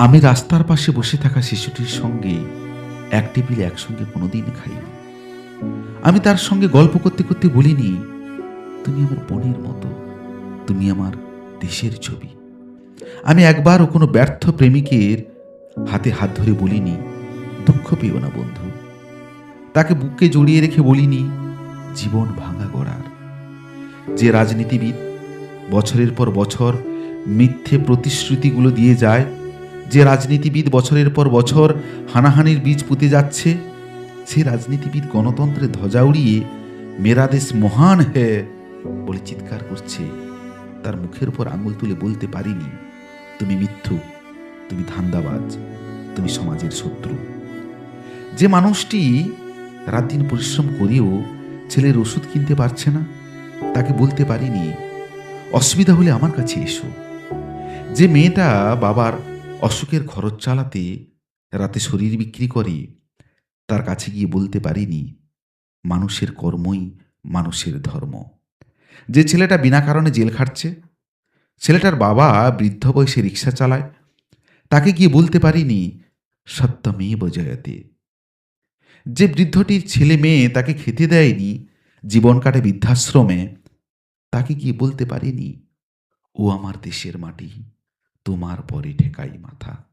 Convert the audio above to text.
আমি রাস্তার পাশে বসে থাকা শিশুটির সঙ্গে এক টেবিলে একসঙ্গে কোনোদিন খাইনি। আমি তার সঙ্গে গল্প করতে করতে বলিনি, তুমি আমার বোনের মতো, তুমি আমার দেশের ছবি। আমি একবারও কোনো ব্যর্থ প্রেমিকের হাতে হাত ধরে বলিনি, দুঃখ পেও না বন্ধু। তাকে বুকে জড়িয়ে রেখে বলিনি, জীবন ভাঙা গড়ার। যে রাজনীতিবিদ বছরের পর বছর মিথ্যে প্রতিশ্রুতিগুলো দিয়ে যায়, যে রাজনীতিবিদ বছরের পর বছর হানাহানির বীজ পুঁতে যাচ্ছে, সে রাজনীতিবিদ গণতন্ত্রের ধ্বজা উড়িয়ে মেরা দেশ মহান হে বলে চিৎকার করছে, তার মুখের উপর আঙুল তুলে বলতে পারিনি, তুমি মিথ্যু, তুমি ধান্দাবাজ, তুমি সমাজের শত্রু। যে মানুষটি রাত দিন পরিশ্রম করেও ছেলের ওষুধ কিনতে পারছে না, তাকে বলতে পারিনি, অসুবিধা হলে আমার কাছে এসো। যে মেয়েটা বাবার অসুখের খরচ চালাতে রাতে শরীর বিক্রি করে, তার কাছে গিয়ে বলতে পারিনি, মানুষের কর্মই মানুষের ধর্ম। যে ছেলেটা বিনা কারণে জেল খাটছে, ছেলেটার বাবা বৃদ্ধ বয়সে রিক্সা চালায়, তাকে গিয়ে বলতে পারিনি, সত্যমেব জয়তে। যে বৃদ্ধটির ছেলে মেয়ে তাকে খেতে দেয়নি, জীবন কাটে বৃদ্ধাশ্রমে, তাকে গিয়ে বলতে পারিনি, ও আমার দেশের মাটি, তোমার পরে ঠেকাই মাথা।